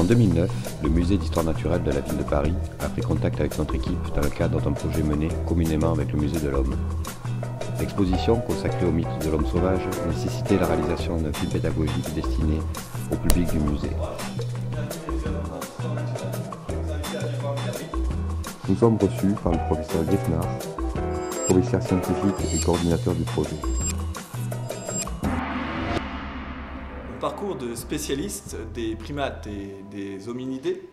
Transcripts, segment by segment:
2009, le musée d'histoire naturelle de la ville de Paris a pris contact avec notre équipe dans le cadre d'un projet mené communément avec le musée de l'Homme. L'exposition, consacrée au mythe de l'homme sauvage, nécessitait la réalisation d'un film pédagogique destiné au public du musée. Nous sommes reçus par le professeur Griffnard, commissaire scientifique et coordinateur du projet. Mon parcours de spécialiste des primates et des hominidés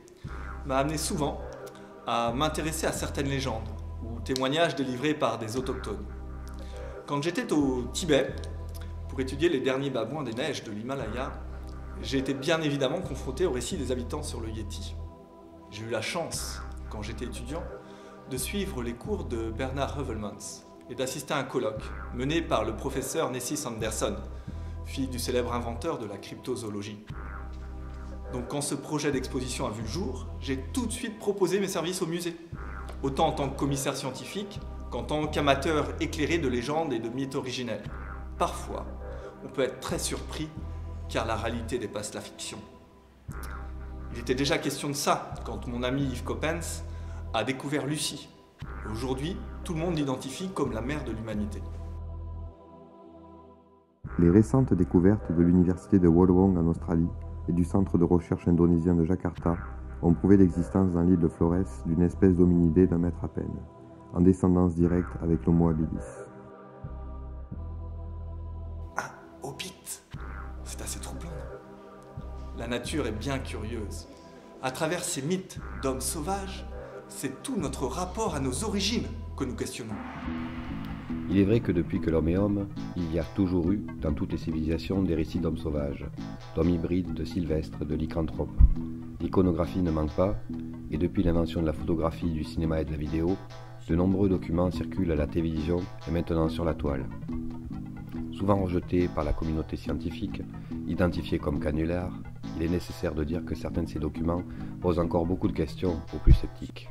m'a amené souvent à m'intéresser à certaines légendes ou témoignages délivrés par des autochtones. Quand j'étais au Tibet, pour étudier les derniers babouins des neiges de l'Himalaya, j'ai été bien évidemment confronté au récit des habitants sur le Yéti. J'ai eu la chance, quand j'étais étudiant, de suivre les cours de Bernard Heuvelmans et d'assister à un colloque mené par le professeur Nessie Sanderson, fille du célèbre inventeur de la cryptozoologie. Donc quand ce projet d'exposition a vu le jour, j'ai tout de suite proposé mes services au musée, autant en tant que commissaire scientifique qu'en tant qu'amateur éclairé de légendes et de mythes originels. Parfois, on peut être très surpris car la réalité dépasse la fiction. Il était déjà question de ça quand mon ami Yves Coppens a découvert Lucie. Aujourd'hui, tout le monde l'identifie comme la mère de l'humanité. Les récentes découvertes de l'université de Wollongong en Australie et du centre de recherche indonésien de Jakarta ont prouvé l'existence dans l'île de Flores d'une espèce d'hominidé d'1 mètre à peine, en descendance directe avec l'Homo habilis. Un hobbit, c'est assez troublant. La nature est bien curieuse. À travers ces mythes d'hommes sauvages, c'est tout notre rapport à nos origines que nous questionnons. Il est vrai que depuis que l'homme est homme, il y a toujours eu, dans toutes les civilisations, des récits d'hommes sauvages, d'hommes hybrides, de sylvestres, de lycanthropes. L'iconographie ne manque pas, et depuis l'invention de la photographie, du cinéma et de la vidéo, de nombreux documents circulent à la télévision et maintenant sur la toile. Souvent rejetés par la communauté scientifique, identifiés comme canulars, il est nécessaire de dire que certains de ces documents posent encore beaucoup de questions aux plus sceptiques.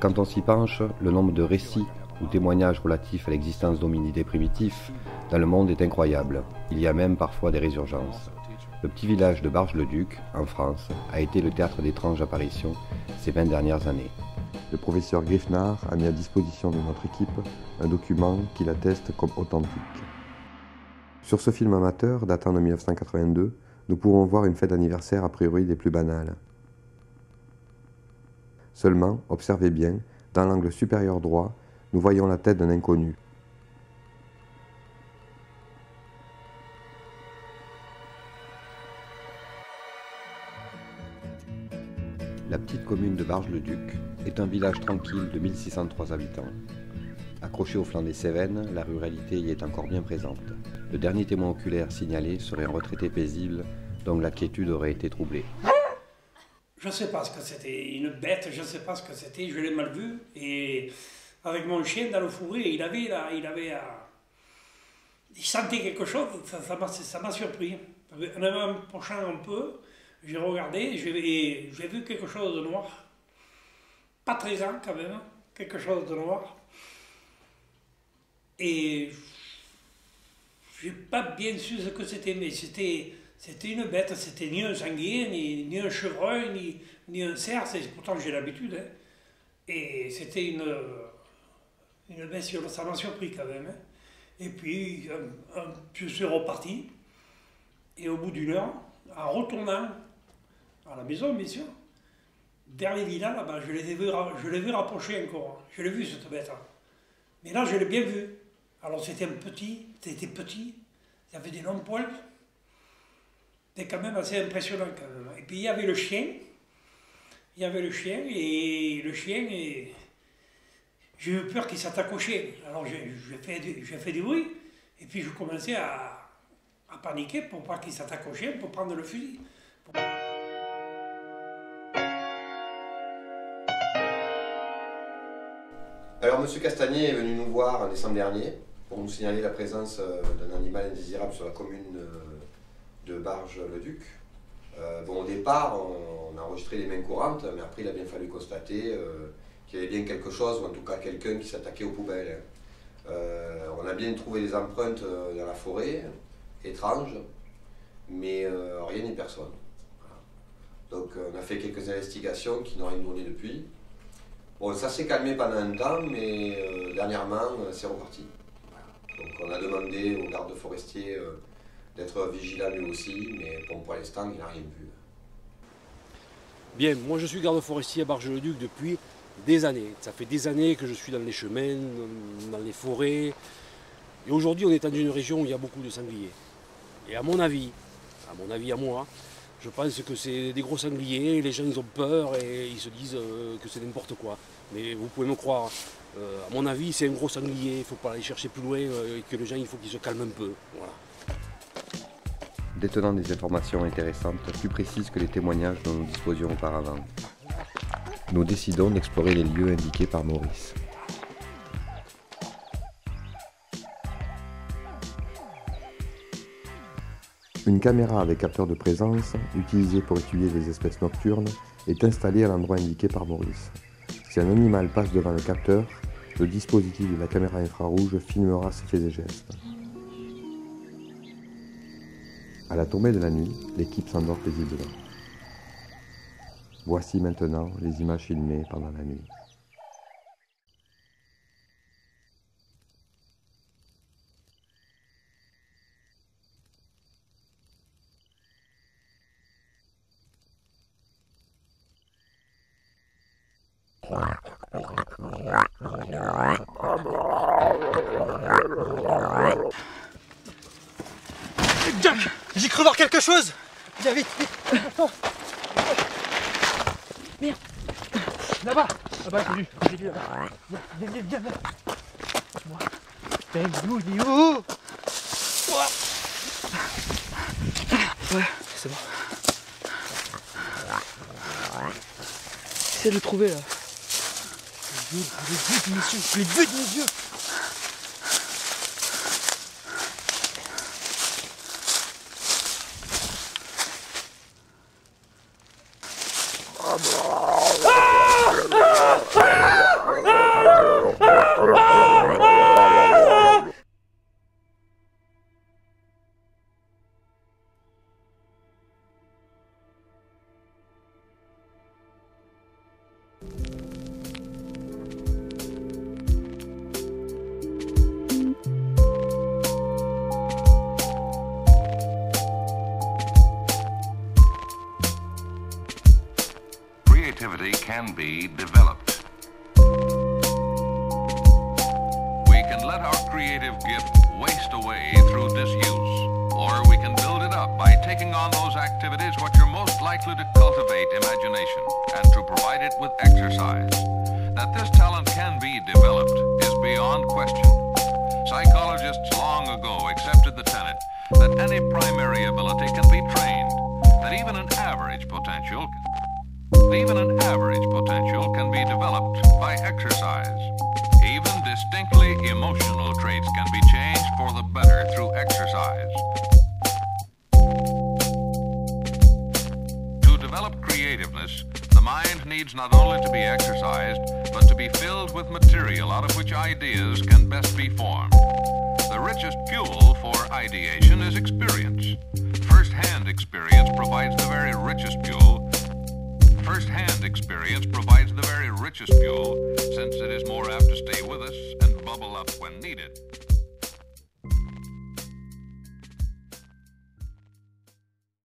Quand on s'y penche, le nombre de récits ou témoignages relatifs à l'existence d'hominidés primitifs dans le monde est incroyable. Il y a même parfois des résurgences. Le petit village de Bar-le-Duc, en France, a été le théâtre d'étranges apparitions ces 20 dernières années. Le professeur Griffnard a mis à disposition de notre équipe un document qui l'atteste comme authentique. Sur ce film amateur datant de 1982, nous pourrons voir une fête d'anniversaire a priori des plus banales. Seulement, observez bien, dans l'angle supérieur droit, nous voyons la tête d'un inconnu. La petite commune de Barge-le-Duc est un village tranquille de 1603 habitants. Accroché au flanc des Cévennes, la ruralité y est encore bien présente. Le dernier témoin oculaire signalé serait un retraité paisible dont la quiétude aurait été troublée. Je ne sais pas ce que c'était, une bête, je ne sais pas ce que c'était, je l'ai mal vu. Et avec mon chien dans le fourré, il sentait quelque chose, ça m'a surpris. En m'approchant un peu, j'ai regardé et j'ai vu quelque chose de noir. Pas très grand quand même, quelque chose de noir. Et je n'ai pas bien su ce que c'était, mais c'était une bête, c'était ni un sanglier, ni un chevreuil, ni un cerf, pourtant j'ai l'habitude. Hein. Et c'était une bestiole, ça m'a surpris quand même. Hein. Et puis, je suis reparti, et au bout d'une heure, en retournant à la maison, bien sûr, vers les villas, là-bas, je l'ai vu rapprocher encore. Je l'ai vu, cette bête. Mais là, je l'ai bien vu. Alors, c'était petit, il y avait des longs poils. C'était quand même assez impressionnant, quand même. Et puis, il y avait le chien. Et le chien, j'ai eu peur qu'il s'attaque au chien. Alors, j'ai fait du bruit. Et puis, je commençais à paniquer pour pas qu'il s'attaque au chien, pour prendre le fusil. Alors, M. Castagnier est venu nous voir en décembre dernier pour nous signaler la présence d'un animal indésirable sur la commune de Barge-le-Duc. Bon, au départ, on a enregistré les mains courantes, mais après, il a bien fallu constater qu'il y avait bien quelque chose, ou en tout cas quelqu'un qui s'attaquait aux poubelles. On a bien trouvé des empreintes dans la forêt, étranges, mais rien ni personne. Donc on a fait quelques investigations qui n'ont rien donné depuis. Bon, ça s'est calmé pendant un temps, mais dernièrement, c'est reparti. Voilà. Donc on a demandé au garde forestier d'être vigilant lui aussi, mais bon, pour l'instant, il n'a rien vu. Bien, moi je suis garde forestier à Bar-le-Duc depuis des années. Ça fait des années que je suis dans les chemins, dans les forêts. Et aujourd'hui, on est dans une région où il y a beaucoup de sangliers. Et à mon avis à moi, je pense que c'est des gros sangliers, les gens ils ont peur et ils se disent que c'est n'importe quoi. Mais vous pouvez me croire, à mon avis c'est un gros sanglier, il ne faut pas aller chercher plus loin et que les gens il faut qu'ils se calment un peu. Voilà. Détenant des informations intéressantes, plus précises que les témoignages dont nous disposions auparavant. Nous décidons d'explorer les lieux indiqués par Maurice. Une caméra avec capteur de présence, utilisée pour étudier les espèces nocturnes, est installée à l'endroit indiqué par Maurice. Si un animal passe devant le capteur, le dispositif de la caméra infrarouge filmera ses faits et gestes. À la tombée de la nuit, l'équipe s'endort paisiblement. Voici maintenant les images filmées pendant la nuit. Jack, j'ai cru voir quelque chose. Viens vite, vite. Attends. Merde. Là-bas, j'ai vu là-bas. Viens. Putain, il est où? Ouais, c'est bon. J'essaie de le trouver là. Les buts de mes yeux. Creativity can be developed. We can let our creative gift waste away through disuse, or we can build it up by taking on those activities which are most likely to cultivate imagination and to provide it with exercise. That this talent can be developed is beyond question. Psychologists long ago accepted the tenet that any primary ability can be trained, that even an average potential can be developed by exercise. Even distinctly emotional traits can be changed for the better through exercise. To develop creativeness, the mind needs not only to be exercised, but to be filled with material out of which ideas can best be formed. The richest fuel for ideation is experience. First-hand experience provides the very richest fuel. First-hand experience provides the very richest fuel, since it is more apt to stay with us and bubble up when needed.